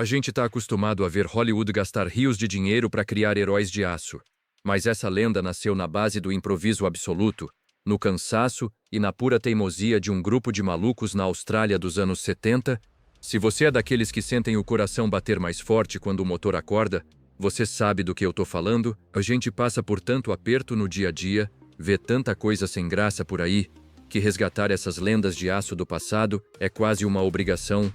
A gente tá acostumado a ver Hollywood gastar rios de dinheiro para criar heróis de aço. Mas essa lenda nasceu na base do improviso absoluto, no cansaço e na pura teimosia de um grupo de malucos na Austrália dos anos 70. Se você é daqueles que sentem o coração bater mais forte quando o motor acorda, você sabe do que eu tô falando. A gente passa por tanto aperto no dia a dia, vê tanta coisa sem graça por aí, que resgatar essas lendas de aço do passado é quase uma obrigação.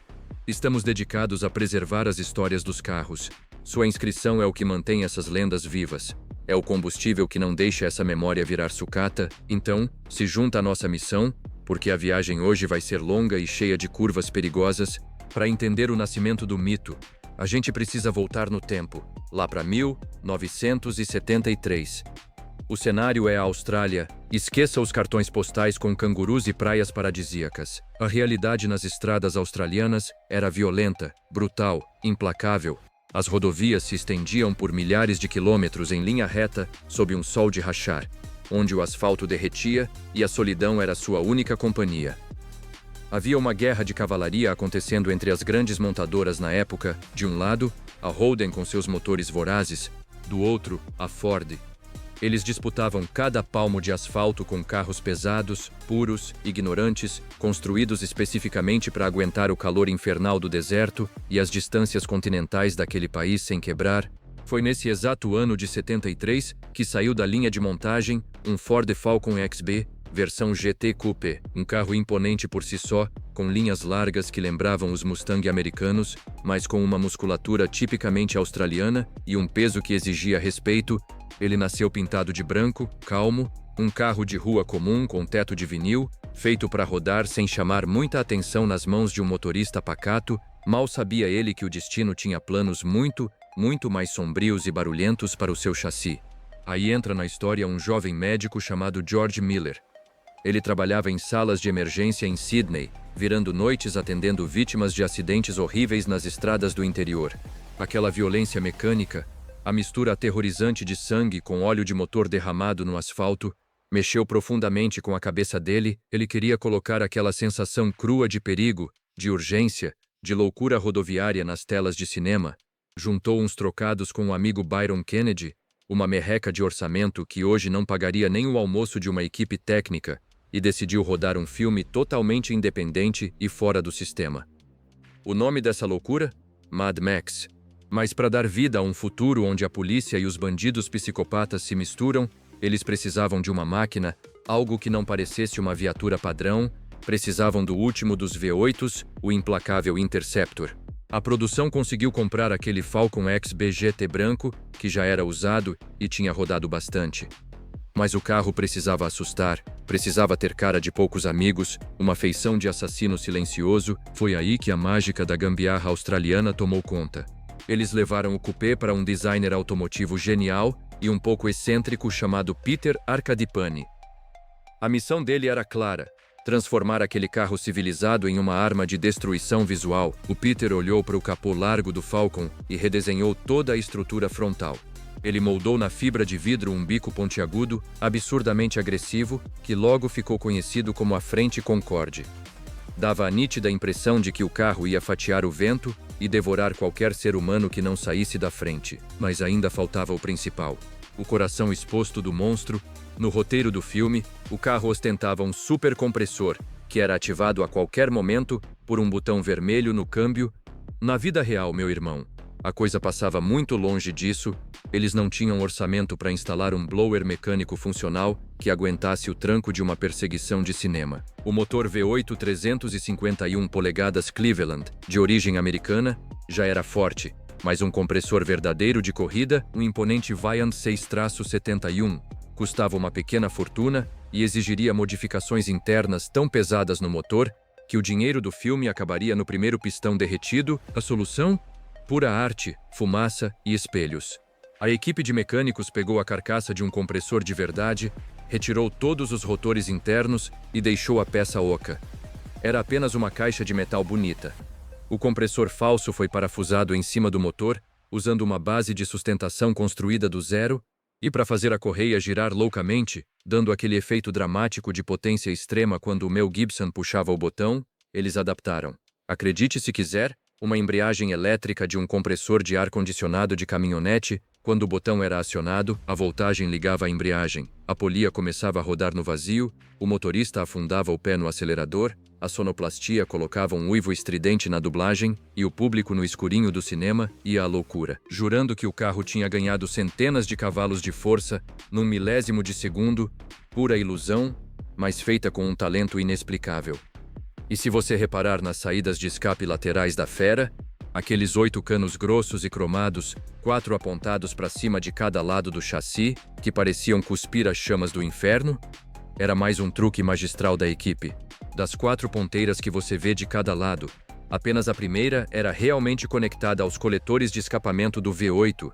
Estamos dedicados a preservar as histórias dos carros. Sua inscrição é o que mantém essas lendas vivas. É o combustível que não deixa essa memória virar sucata. Então, se junta à nossa missão, porque a viagem hoje vai ser longa e cheia de curvas perigosas. Para entender o nascimento do mito, a gente precisa voltar no tempo, lá para 1973. O cenário é a Austrália. Esqueça os cartões postais com cangurus e praias paradisíacas. A realidade nas estradas australianas era violenta, brutal, implacável. As rodovias se estendiam por milhares de quilômetros em linha reta sob um sol de rachar, onde o asfalto derretia e a solidão era sua única companhia. Havia uma guerra de cavalaria acontecendo entre as grandes montadoras na época. De um lado, a Holden com seus motores vorazes, do outro, a Ford. Eles disputavam cada palmo de asfalto com carros pesados, puros, ignorantes, construídos especificamente para aguentar o calor infernal do deserto e as distâncias continentais daquele país sem quebrar. Foi nesse exato ano de 73 que saiu da linha de montagem um Ford Falcon XB, versão GT Coupe, um carro imponente por si só, com linhas largas que lembravam os Mustang americanos, mas com uma musculatura tipicamente australiana e um peso que exigia respeito. Ele nasceu pintado de branco, calmo, um carro de rua comum com teto de vinil, feito para rodar sem chamar muita atenção nas mãos de um motorista pacato. Mal sabia ele que o destino tinha planos muito mais sombrios e barulhentos para o seu chassi. Aí entra na história um jovem médico chamado George Miller. Ele trabalhava em salas de emergência em Sydney, virando noites atendendo vítimas de acidentes horríveis nas estradas do interior. Aquela violência mecânica, a mistura aterrorizante de sangue com óleo de motor derramado no asfalto, mexeu profundamente com a cabeça dele. Ele queria colocar aquela sensação crua de perigo, de urgência, de loucura rodoviária nas telas de cinema. Juntou uns trocados com o amigo Byron Kennedy, uma merreca de orçamento que hoje não pagaria nem o almoço de uma equipe técnica, e decidiu rodar um filme totalmente independente e fora do sistema. O nome dessa loucura? Mad Max. Mas para dar vida a um futuro onde a polícia e os bandidos psicopatas se misturam, eles precisavam de uma máquina, algo que não parecesse uma viatura padrão. Precisavam do último dos V8s, o implacável Interceptor. A produção conseguiu comprar aquele Falcon XB GT branco, que já era usado e tinha rodado bastante. Mas o carro precisava assustar, precisava ter cara de poucos amigos, uma feição de assassino silencioso. Foi aí que a mágica da gambiarra australiana tomou conta. Eles levaram o coupé para um designer automotivo genial e um pouco excêntrico chamado Peter Arcadipani. A missão dele era clara: transformar aquele carro civilizado em uma arma de destruição visual. O Peter olhou para o capô largo do Falcon e redesenhou toda a estrutura frontal. Ele moldou na fibra de vidro um bico pontiagudo, absurdamente agressivo, que logo ficou conhecido como a Frente Concorde. Dava a nítida impressão de que o carro ia fatiar o vento e devorar qualquer ser humano que não saísse da frente. Mas ainda faltava o principal: o coração exposto do monstro. No roteiro do filme, o carro ostentava um supercompressor, que era ativado a qualquer momento por um botão vermelho no câmbio. Na vida real, meu irmão, a coisa passava muito longe disso. Eles não tinham orçamento para instalar um blower mecânico funcional que aguentasse o tranco de uma perseguição de cinema. O motor V8 351 polegadas Cleveland, de origem americana, já era forte, mas um compressor verdadeiro de corrida, um imponente Viant 6-71, custava uma pequena fortuna e exigiria modificações internas tão pesadas no motor que o dinheiro do filme acabaria no primeiro pistão derretido. A solução? Pura arte, fumaça e espelhos. A equipe de mecânicos pegou a carcaça de um compressor de verdade, retirou todos os rotores internos e deixou a peça oca. Era apenas uma caixa de metal bonita. O compressor falso foi parafusado em cima do motor, usando uma base de sustentação construída do zero, e para fazer a correia girar loucamente, dando aquele efeito dramático de potência extrema quando o Mel Gibson puxava o botão, eles adaptaram. Acredite se quiser, uma embreagem elétrica de um compressor de ar-condicionado de caminhonete. Quando o botão era acionado, a voltagem ligava a embreagem, a polia começava a rodar no vazio, o motorista afundava o pé no acelerador, a sonoplastia colocava um uivo estridente na dublagem e o público no escurinho do cinema ia à loucura, jurando que o carro tinha ganhado centenas de cavalos de força num milésimo de segundo, pura ilusão, mas feita com um talento inexplicável. E se você reparar nas saídas de escape laterais da fera, aqueles 8 canos grossos e cromados, 4 apontados para cima de cada lado do chassi, que pareciam cuspir as chamas do inferno, era mais um truque magistral da equipe. Das 4 ponteiras que você vê de cada lado, apenas a primeira era realmente conectada aos coletores de escapamento do V8.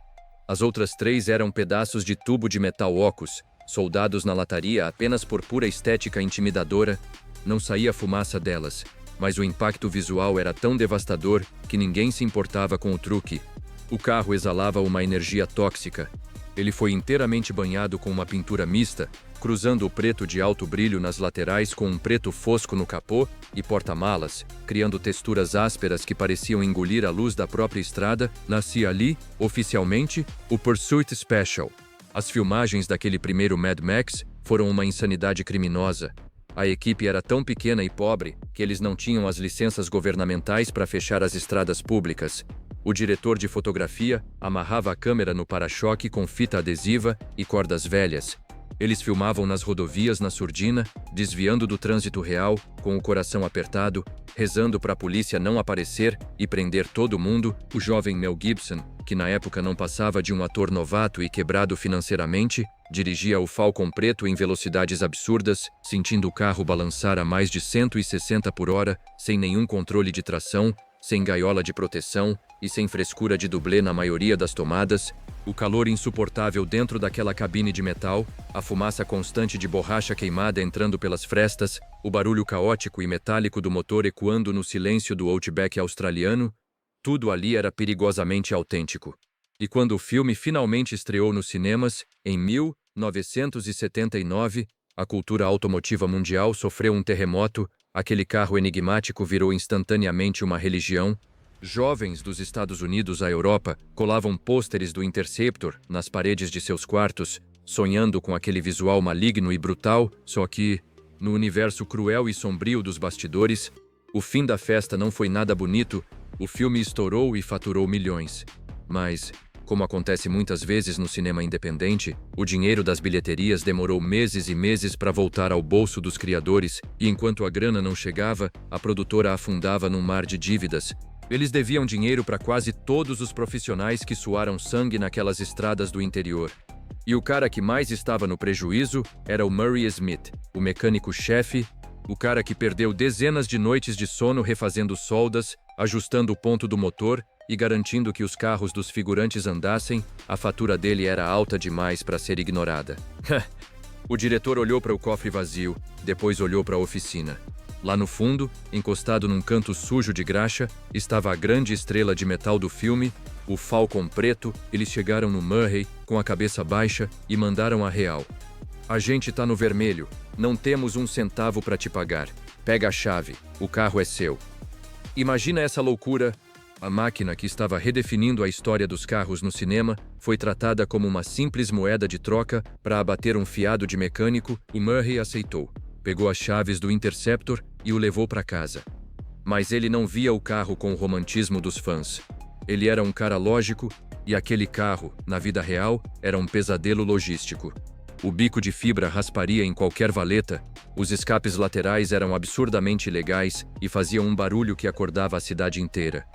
As outras 3 eram pedaços de tubo de metal ocos, soldados na lataria apenas por pura estética intimidadora. Não saía fumaça delas, mas o impacto visual era tão devastador que ninguém se importava com o truque. O carro exalava uma energia tóxica. Ele foi inteiramente banhado com uma pintura mista, cruzando o preto de alto brilho nas laterais com um preto fosco no capô e porta-malas, criando texturas ásperas que pareciam engolir a luz da própria estrada. Nascia ali, oficialmente, o Pursuit Special. As filmagens daquele primeiro Mad Max foram uma insanidade criminosa. A equipe era tão pequena e pobre que eles não tinham as licenças governamentais para fechar as estradas públicas. O diretor de fotografia amarrava a câmera no para-choque com fita adesiva e cordas velhas. Eles filmavam nas rodovias na surdina, desviando do trânsito real, com o coração apertado, rezando para a polícia não aparecer e prender todo mundo. O jovem Mel Gibson, que na época não passava de um ator novato e quebrado financeiramente, dirigia o Falcon preto em velocidades absurdas, sentindo o carro balançar a mais de 160 por hora, sem nenhum controle de tração, sem gaiola de proteção e sem frescura de dublê na maioria das tomadas. O calor insuportável dentro daquela cabine de metal, a fumaça constante de borracha queimada entrando pelas frestas, o barulho caótico e metálico do motor ecoando no silêncio do Outback australiano, tudo ali era perigosamente autêntico. E quando o filme finalmente estreou nos cinemas, em 1979, a cultura automotiva mundial sofreu um terremoto. Aquele carro enigmático virou instantaneamente uma religião. Jovens dos Estados Unidos à Europa colavam pôsteres do Interceptor nas paredes de seus quartos, sonhando com aquele visual maligno e brutal, só que, no universo cruel e sombrio dos bastidores, o fim da festa não foi nada bonito. O filme estourou e faturou milhões. Mas, como acontece muitas vezes no cinema independente, o dinheiro das bilheterias demorou meses e meses para voltar ao bolso dos criadores, e enquanto a grana não chegava, a produtora afundava num mar de dívidas. Eles deviam dinheiro para quase todos os profissionais que suaram sangue naquelas estradas do interior. E o cara que mais estava no prejuízo era o Murray Smith, o mecânico-chefe, o cara que perdeu dezenas de noites de sono refazendo soldas, ajustando o ponto do motor e garantindo que os carros dos figurantes andassem. A fatura dele era alta demais para ser ignorada. O diretor olhou para o cofre vazio, depois olhou para a oficina. Lá no fundo, encostado num canto sujo de graxa, estava a grande estrela de metal do filme, o Falcon preto. Eles chegaram no Murray, com a cabeça baixa, e mandaram a real. A gente tá no vermelho, não temos um centavo para te pagar. Pega a chave, o carro é seu. Imagina essa loucura. A máquina que estava redefinindo a história dos carros no cinema foi tratada como uma simples moeda de troca para abater um fiado de mecânico. O Murray aceitou. Pegou as chaves do Interceptor e o levou para casa. Mas ele não via o carro com o romantismo dos fãs. Ele era um cara lógico, e aquele carro, na vida real, era um pesadelo logístico. O bico de fibra rasparia em qualquer valeta, os escapes laterais eram absurdamente ilegais e faziam um barulho que acordava a cidade inteira.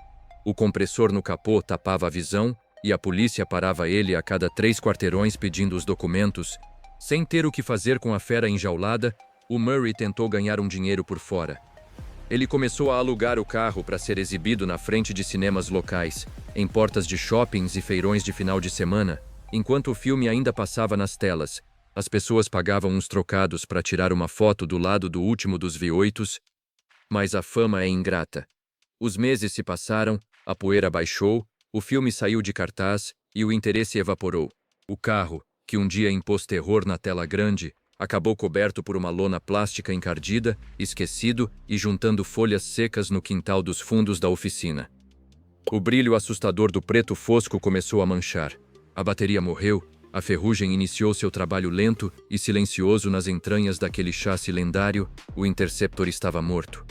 O compressor no capô tapava a visão e a polícia parava ele a cada 3 quarteirões pedindo os documentos. Sem ter o que fazer com a fera enjaulada, o Murray tentou ganhar um dinheiro por fora. Ele começou a alugar o carro para ser exibido na frente de cinemas locais, em portas de shoppings e feirões de final de semana, enquanto o filme ainda passava nas telas. As pessoas pagavam uns trocados para tirar uma foto do lado do último dos V8s, mas a fama é ingrata. Os meses se passaram, a poeira baixou, o filme saiu de cartaz e o interesse evaporou. O carro, que um dia impôs terror na tela grande, acabou coberto por uma lona plástica encardida, esquecido e juntando folhas secas no quintal dos fundos da oficina. O brilho assustador do preto fosco começou a manchar. A bateria morreu, a ferrugem iniciou seu trabalho lento e silencioso nas entranhas daquele chassi lendário, o Interceptor estava morto.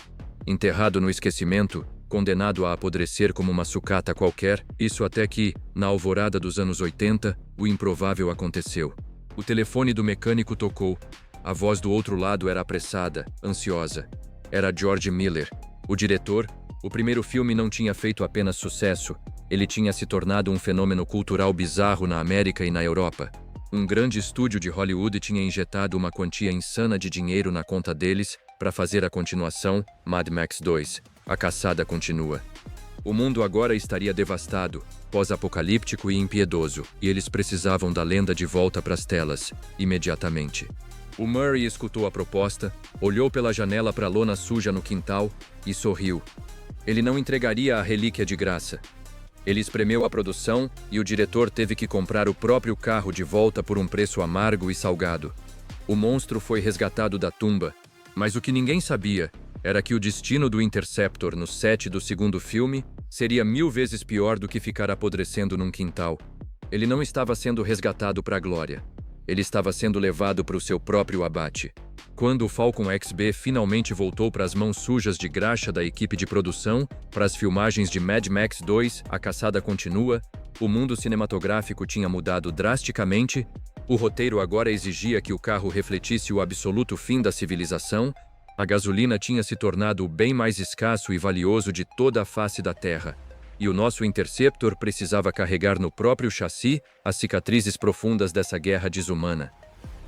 Enterrado no esquecimento, condenado a apodrecer como uma sucata qualquer, isso até que, na alvorada dos anos 80, o improvável aconteceu. O telefone do mecânico tocou. A voz do outro lado era apressada, ansiosa. Era George Miller, o diretor. O primeiro filme não tinha feito apenas sucesso, ele tinha se tornado um fenômeno cultural bizarro na América e na Europa. Um grande estúdio de Hollywood tinha injetado uma quantia insana de dinheiro na conta deles para fazer a continuação, Mad Max 2. A caçada continua. O mundo agora estaria devastado, pós-apocalíptico e impiedoso, e eles precisavam da lenda de volta para as telas, imediatamente. O Murray escutou a proposta, olhou pela janela para a lona suja no quintal e sorriu. Ele não entregaria a relíquia de graça. Ele espremeu a produção e o diretor teve que comprar o próprio carro de volta por um preço amargo e salgado. O monstro foi resgatado da tumba, mas o que ninguém sabia era que o destino do Interceptor no set do segundo filme seria 1000 vezes pior do que ficar apodrecendo num quintal. Ele não estava sendo resgatado para a glória. Ele estava sendo levado para o seu próprio abate. Quando o Falcon XB finalmente voltou para as mãos sujas de graxa da equipe de produção, para as filmagens de Mad Max 2, A Caçada Continua, o mundo cinematográfico tinha mudado drasticamente. O roteiro agora exigia que o carro refletisse o absoluto fim da civilização. A gasolina tinha se tornado o bem mais escasso e valioso de toda a face da Terra. E o nosso Interceptor precisava carregar no próprio chassi as cicatrizes profundas dessa guerra desumana.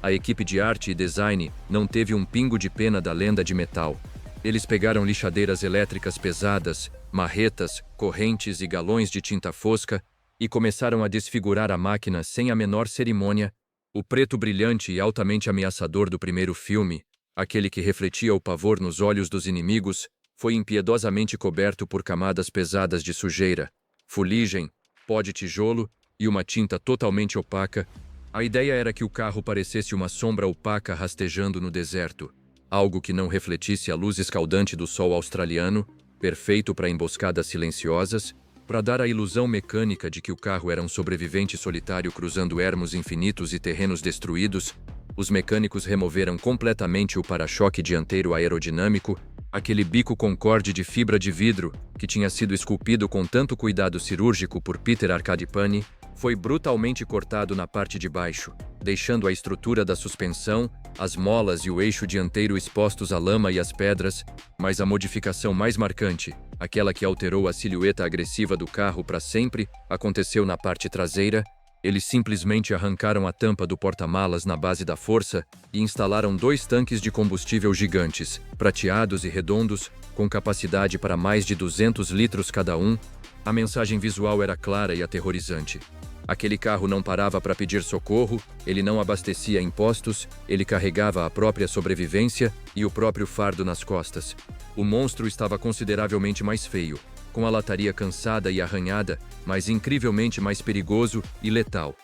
A equipe de arte e design não teve um pingo de pena da lenda de metal. Eles pegaram lixadeiras elétricas pesadas, marretas, correntes e galões de tinta fosca e começaram a desfigurar a máquina sem a menor cerimônia. O preto brilhante e altamente ameaçador do primeiro filme, aquele que refletia o pavor nos olhos dos inimigos, foi impiedosamente coberto por camadas pesadas de sujeira, fuligem, pó de tijolo e uma tinta totalmente opaca. A ideia era que o carro parecesse uma sombra opaca rastejando no deserto, algo que não refletisse a luz escaldante do sol australiano, perfeito para emboscadas silenciosas, para dar a ilusão mecânica de que o carro era um sobrevivente solitário cruzando ermos infinitos e terrenos destruídos. Os mecânicos removeram completamente o para-choque dianteiro aerodinâmico, aquele bico Concorde de fibra de vidro, que tinha sido esculpido com tanto cuidado cirúrgico por Peter Arcadipani, foi brutalmente cortado na parte de baixo, deixando a estrutura da suspensão, as molas e o eixo dianteiro expostos à lama e às pedras, mas a modificação mais marcante, aquela que alterou a silhueta agressiva do carro para sempre, aconteceu na parte traseira. Eles simplesmente arrancaram a tampa do porta-malas na base da força e instalaram 2 tanques de combustível gigantes, prateados e redondos, com capacidade para mais de 200 litros cada um. A mensagem visual era clara e aterrorizante. Aquele carro não parava para pedir socorro, ele não abastecia impostos, ele carregava a própria sobrevivência e o próprio fardo nas costas. O monstro estava consideravelmente mais feio, com a lataria cansada e arranhada, mas incrivelmente mais perigoso e letal.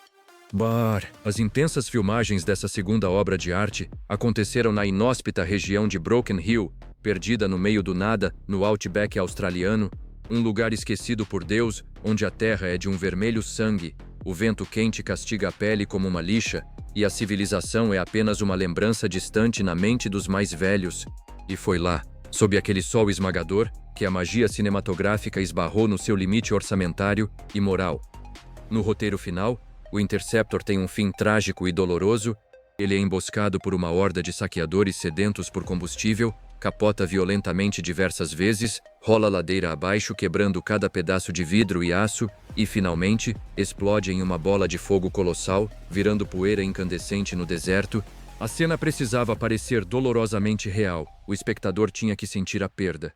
As intensas filmagens dessa segunda obra de arte aconteceram na inóspita região de Broken Hill, perdida no meio do nada, no Outback australiano, um lugar esquecido por Deus, onde a terra é de um vermelho sangue, o vento quente castiga a pele como uma lixa, e a civilização é apenas uma lembrança distante na mente dos mais velhos. E foi lá, sob aquele sol esmagador, que a magia cinematográfica esbarrou no seu limite orçamentário e moral. No roteiro final, o Interceptor tem um fim trágico e doloroso. Ele é emboscado por uma horda de saqueadores sedentos por combustível, capota violentamente diversas vezes, rola ladeira abaixo quebrando cada pedaço de vidro e aço e, finalmente, explode em uma bola de fogo colossal, virando poeira incandescente no deserto. A cena precisava parecer dolorosamente real, o espectador tinha que sentir a perda.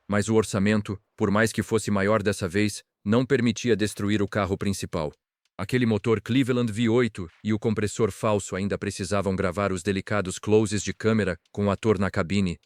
Mas o orçamento, por mais que fosse maior dessa vez, não permitia destruir o carro principal. Aquele motor Cleveland V8 e o compressor falso ainda precisavam gravar os delicados closes de câmera com o ator na cabine.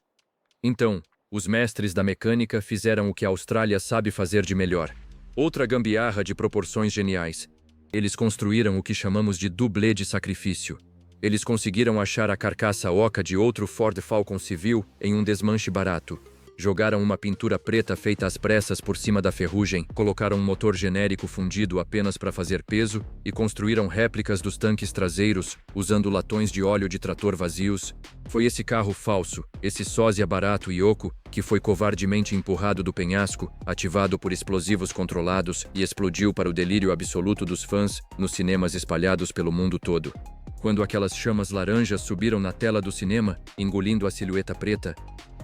Então, os mestres da mecânica fizeram o que a Austrália sabe fazer de melhor. Outra gambiarra de proporções geniais. Eles construíram o que chamamos de dublê de sacrifício. Eles conseguiram achar a carcaça oca de outro Ford Falcon civil em um desmanche barato. Jogaram uma pintura preta feita às pressas por cima da ferrugem, colocaram um motor genérico fundido apenas para fazer peso e construíram réplicas dos tanques traseiros, usando latões de óleo de trator vazios. Foi esse carro falso, esse sósia barato e oco, que foi covardemente empurrado do penhasco, ativado por explosivos controlados e explodiu para o delírio absoluto dos fãs nos cinemas espalhados pelo mundo todo. Quando aquelas chamas laranjas subiram na tela do cinema, engolindo a silhueta preta,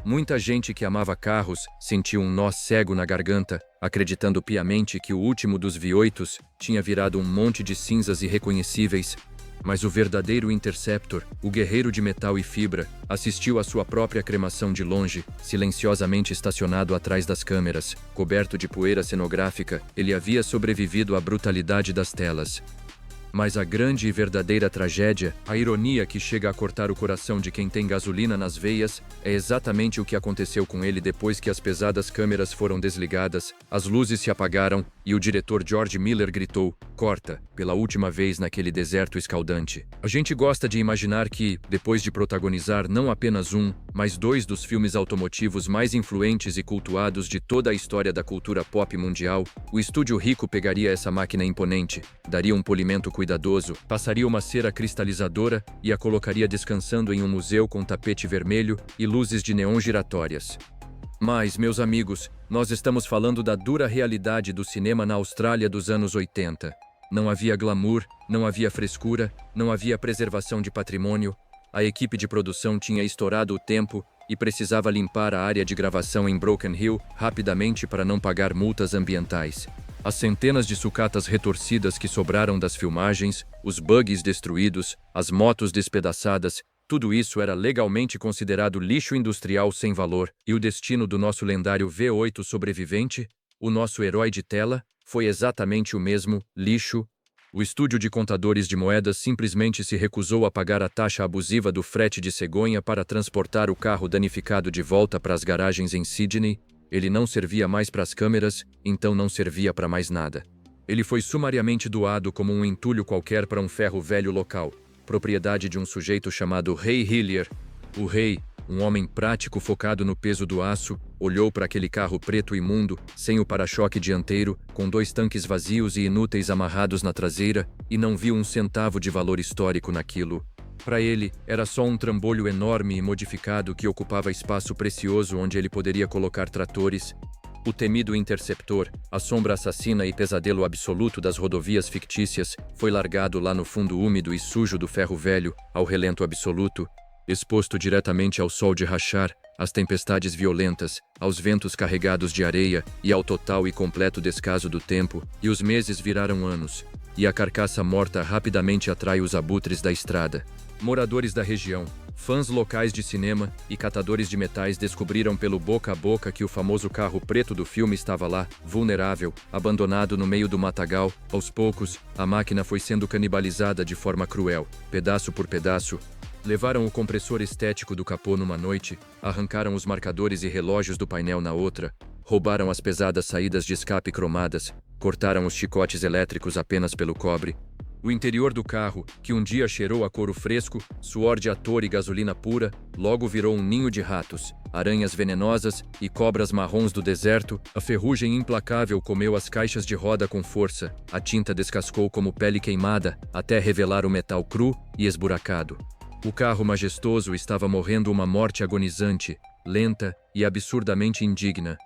muita gente que amava carros sentiu um nó cego na garganta, acreditando piamente que o último dos V8s tinha virado um monte de cinzas irreconhecíveis. Mas o verdadeiro Interceptor, o guerreiro de metal e fibra, assistiu à sua própria cremação de longe, silenciosamente estacionado atrás das câmeras. Coberto de poeira cenográfica, ele havia sobrevivido à brutalidade das telas. Mas a grande e verdadeira tragédia, a ironia que chega a cortar o coração de quem tem gasolina nas veias, é exatamente o que aconteceu com ele depois que as pesadas câmeras foram desligadas, as luzes se apagaram e o diretor George Miller gritou: "Corta", pela última vez naquele deserto escaldante. A gente gosta de imaginar que, depois de protagonizar não apenas um, mas dois dos filmes automotivos mais influentes e cultuados de toda a história da cultura pop mundial, o estúdio rico pegaria essa máquina imponente, daria um polimento cuidadoso, passaria uma cera cristalizadora e a colocaria descansando em um museu com tapete vermelho e luzes de neon giratórias. Mas, meus amigos, nós estamos falando da dura realidade do cinema na Austrália dos anos 80. Não havia glamour, não havia frescura, não havia preservação de patrimônio. A equipe de produção tinha estourado o tempo e precisava limpar a área de gravação em Broken Hill rapidamente para não pagar multas ambientais. As centenas de sucatas retorcidas que sobraram das filmagens, os buggies destruídos, as motos despedaçadas, tudo isso era legalmente considerado lixo industrial sem valor, e o destino do nosso lendário V8 sobrevivente, o nosso herói de tela, foi exatamente o mesmo: lixo. O estúdio de contadores de moedas simplesmente se recusou a pagar a taxa abusiva do frete de cegonha para transportar o carro danificado de volta para as garagens em Sydney. Ele não servia mais para as câmeras, então não servia para mais nada. Ele foi sumariamente doado como um entulho qualquer para um ferro velho local, propriedade de um sujeito chamado Ray Hillier. O Ray, um homem prático focado no peso do aço, olhou para aquele carro preto imundo, sem o para-choque dianteiro, com 2 tanques vazios e inúteis amarrados na traseira, e não viu um centavo de valor histórico naquilo. Para ele, era só um trambolho enorme e modificado que ocupava espaço precioso onde ele poderia colocar tratores. O temido Interceptor, a sombra assassina e pesadelo absoluto das rodovias fictícias, foi largado lá no fundo úmido e sujo do ferro velho, ao relento absoluto, exposto diretamente ao sol de rachar, às tempestades violentas, aos ventos carregados de areia e ao total e completo descaso do tempo, e os meses viraram anos, e a carcaça morta rapidamente atrai os abutres da estrada. Moradores da região, fãs locais de cinema e catadores de metais descobriram pelo boca a boca que o famoso carro preto do filme estava lá, vulnerável, abandonado no meio do matagal. Aos poucos, a máquina foi sendo canibalizada de forma cruel, pedaço por pedaço. Levaram o compressor estético do capô numa noite, arrancaram os marcadores e relógios do painel na outra, roubaram as pesadas saídas de escape cromadas, cortaram os chicotes elétricos apenas pelo cobre. O interior do carro, que um dia cheirou a couro fresco, suor de ator e gasolina pura, logo virou um ninho de ratos, aranhas venenosas e cobras marrons do deserto. A ferrugem implacável comeu as caixas de roda com força, a tinta descascou como pele queimada, até revelar o metal cru e esburacado. O carro majestoso estava morrendo uma morte agonizante, lenta e absurdamente indigna.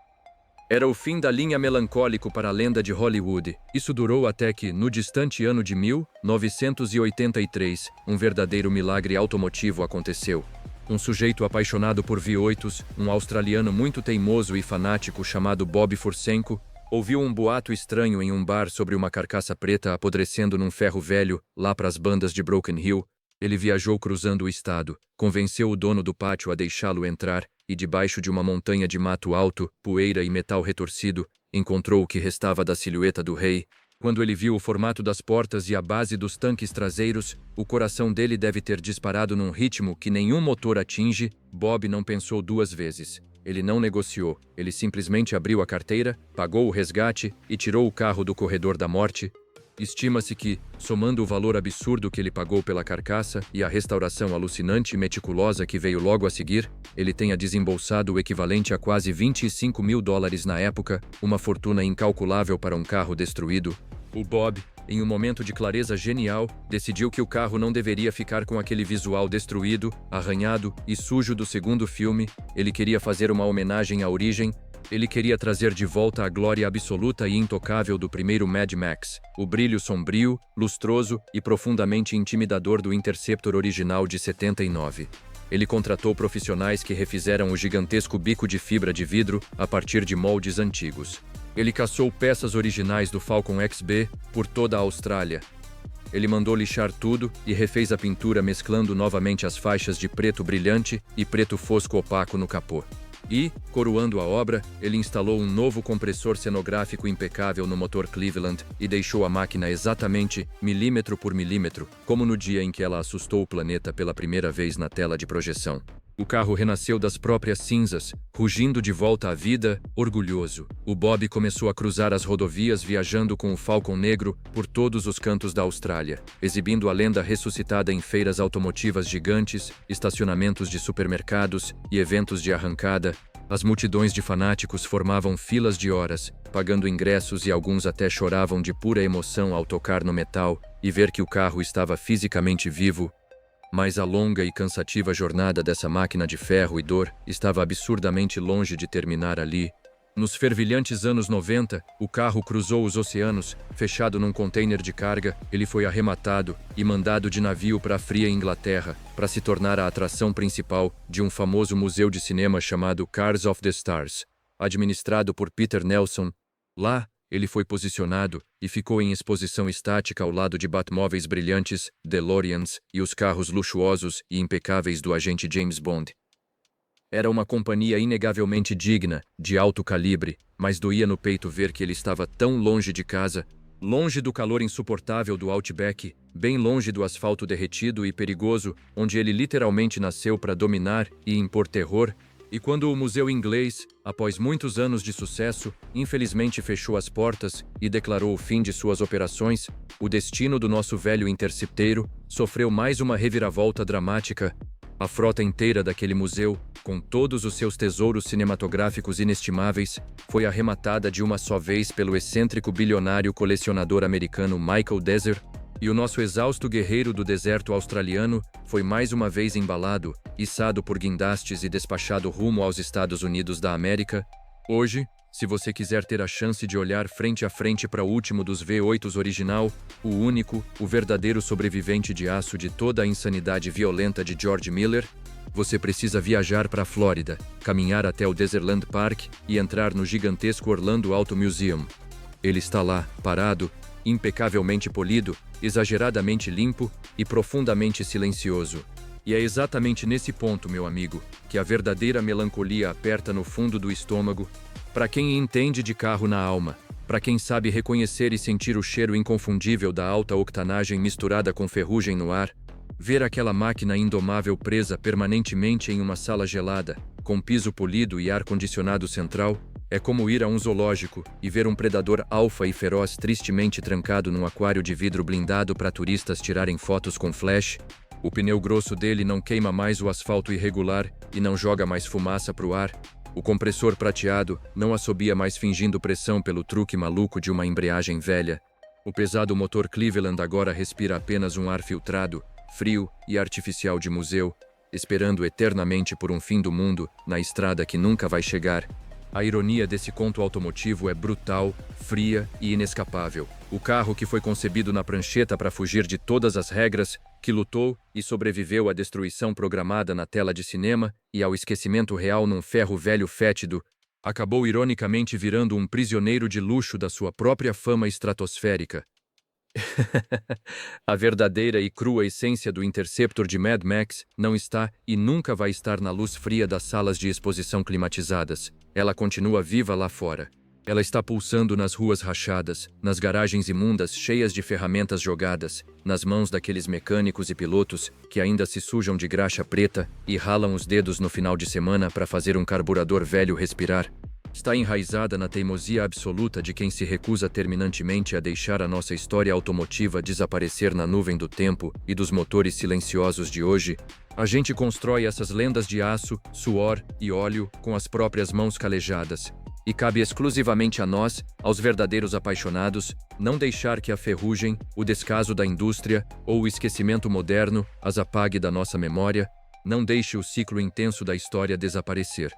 Era o fim da linha melancólico para a lenda de Hollywood. Isso durou até que, no distante ano de 1983, um verdadeiro milagre automotivo aconteceu. Um sujeito apaixonado por V8s, um australiano muito teimoso e fanático chamado Bob Fursenko, ouviu um boato estranho em um bar sobre uma carcaça preta apodrecendo num ferro velho, lá para as bandas de Broken Hill. Ele viajou cruzando o estado, convenceu o dono do pátio a deixá-lo entrar, e debaixo de uma montanha de mato alto, poeira e metal retorcido, encontrou o que restava da silhueta do rei. Quando ele viu o formato das portas e a base dos tanques traseiros, o coração dele deve ter disparado num ritmo que nenhum motor atinge. Bob não pensou 2 vezes. Ele não negociou, ele simplesmente abriu a carteira, pagou o resgate e tirou o carro do corredor da morte. Estima-se que, somando o valor absurdo que ele pagou pela carcaça e a restauração alucinante e meticulosa que veio logo a seguir, ele tenha desembolsado o equivalente a quase $25.000 na época, uma fortuna incalculável para um carro destruído. O Bob, em um momento de clareza genial, decidiu que o carro não deveria ficar com aquele visual destruído, arranhado e sujo do segundo filme. Ele queria fazer uma homenagem à origem. Ele queria trazer de volta a glória absoluta e intocável do primeiro Mad Max, o brilho sombrio, lustroso e profundamente intimidador do Interceptor original de 79. Ele contratou profissionais que refizeram o gigantesco bico de fibra de vidro a partir de moldes antigos. Ele caçou peças originais do Falcon XB por toda a Austrália. Ele mandou lixar tudo e refez a pintura mesclando novamente as faixas de preto brilhante e preto fosco opaco no capô. E, coroando a obra, ele instalou um novo compressor cenográfico impecável no motor Cleveland e deixou a máquina exatamente milímetro por milímetro, como no dia em que ela assustou o planeta pela primeira vez na tela de projeção. O carro renasceu das próprias cinzas, rugindo de volta à vida, orgulhoso. O Bob começou a cruzar as rodovias viajando com o Falcon negro por todos os cantos da Austrália, exibindo a lenda ressuscitada em feiras automotivas gigantes, estacionamentos de supermercados e eventos de arrancada. As multidões de fanáticos formavam filas de horas, pagando ingressos e alguns até choravam de pura emoção ao tocar no metal e ver que o carro estava fisicamente vivo. Mas a longa e cansativa jornada dessa máquina de ferro e dor estava absurdamente longe de terminar ali. Nos fervilhantes anos 90, o carro cruzou os oceanos, fechado num container de carga. Ele foi arrematado e mandado de navio para a fria Inglaterra, para se tornar a atração principal de um famoso museu de cinema chamado Cars of the Stars, administrado por Peter Nelson. Lá, ele foi posicionado e ficou em exposição estática ao lado de Batmóveis brilhantes, DeLoreans e os carros luxuosos e impecáveis do agente James Bond. Era uma companhia inegavelmente digna, de alto calibre, mas doía no peito ver que ele estava tão longe de casa, longe do calor insuportável do Outback, bem longe do asfalto derretido e perigoso, onde ele literalmente nasceu para dominar e impor terror. E quando o Museu Inglês, após muitos anos de sucesso, infelizmente fechou as portas e declarou o fim de suas operações, o destino do nosso velho intercepteiro sofreu mais uma reviravolta dramática. A frota inteira daquele museu, com todos os seus tesouros cinematográficos inestimáveis, foi arrematada de uma só vez pelo excêntrico bilionário colecionador americano Michael Desser, e o nosso exausto guerreiro do deserto australiano foi mais uma vez embalado, içado por guindastes e despachado rumo aos Estados Unidos da América. Hoje, se você quiser ter a chance de olhar frente a frente para o último dos V8s original, o único, o verdadeiro sobrevivente de aço de toda a insanidade violenta de George Miller, você precisa viajar para a Flórida, caminhar até o Desertland Park e entrar no gigantesco Orlando Auto Museum. Ele está lá, parado, impecavelmente polido, exageradamente limpo e profundamente silencioso. E é exatamente nesse ponto, meu amigo, que a verdadeira melancolia aperta no fundo do estômago. Para quem entende de carro na alma, para quem sabe reconhecer e sentir o cheiro inconfundível da alta octanagem misturada com ferrugem no ar, ver aquela máquina indomável presa permanentemente em uma sala gelada, com piso polido e ar-condicionado central, é como ir a um zoológico e ver um predador alfa e feroz tristemente trancado num aquário de vidro blindado para turistas tirarem fotos com flash. O pneu grosso dele não queima mais o asfalto irregular e não joga mais fumaça para o ar. O compressor prateado não assobia mais fingindo pressão pelo truque maluco de uma embreagem velha. O pesado motor Cleveland agora respira apenas um ar filtrado, frio e artificial de museu, esperando eternamente por um fim do mundo na estrada que nunca vai chegar. A ironia desse conto automotivo é brutal, fria e inescapável. O carro que foi concebido na prancheta para fugir de todas as regras, que lutou e sobreviveu à destruição programada na tela de cinema e ao esquecimento real num ferro velho fétido, acabou ironicamente virando um prisioneiro de luxo da sua própria fama estratosférica. A verdadeira e crua essência do Interceptor de Mad Max não está e nunca vai estar na luz fria das salas de exposição climatizadas. Ela continua viva lá fora. Ela está pulsando nas ruas rachadas, nas garagens imundas cheias de ferramentas jogadas, nas mãos daqueles mecânicos e pilotos que ainda se sujam de graxa preta e ralam os dedos no final de semana para fazer um carburador velho respirar. está enraizada na teimosia absoluta de quem se recusa terminantemente a deixar a nossa história automotiva desaparecer na nuvem do tempo e dos motores silenciosos de hoje. A gente constrói essas lendas de aço, suor e óleo com as próprias mãos calejadas. E cabe exclusivamente a nós, aos verdadeiros apaixonados, não deixar que a ferrugem, o descaso da indústria ou o esquecimento moderno as apague da nossa memória. Não deixe o ciclo intenso da história desaparecer.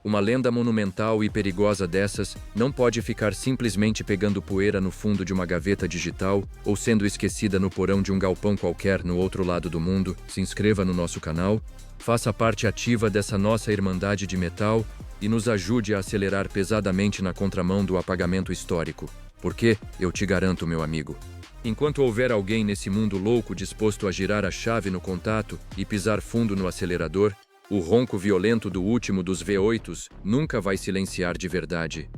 Uma lenda monumental e perigosa dessas não pode ficar simplesmente pegando poeira no fundo de uma gaveta digital ou sendo esquecida no porão de um galpão qualquer no outro lado do mundo. Se inscreva no nosso canal, faça parte ativa dessa nossa irmandade de metal e nos ajude a acelerar pesadamente na contramão do apagamento histórico. Porque, eu te garanto, meu amigo, enquanto houver alguém nesse mundo louco disposto a girar a chave no contato e pisar fundo no acelerador, o ronco violento do último dos V8s nunca vai silenciar de verdade.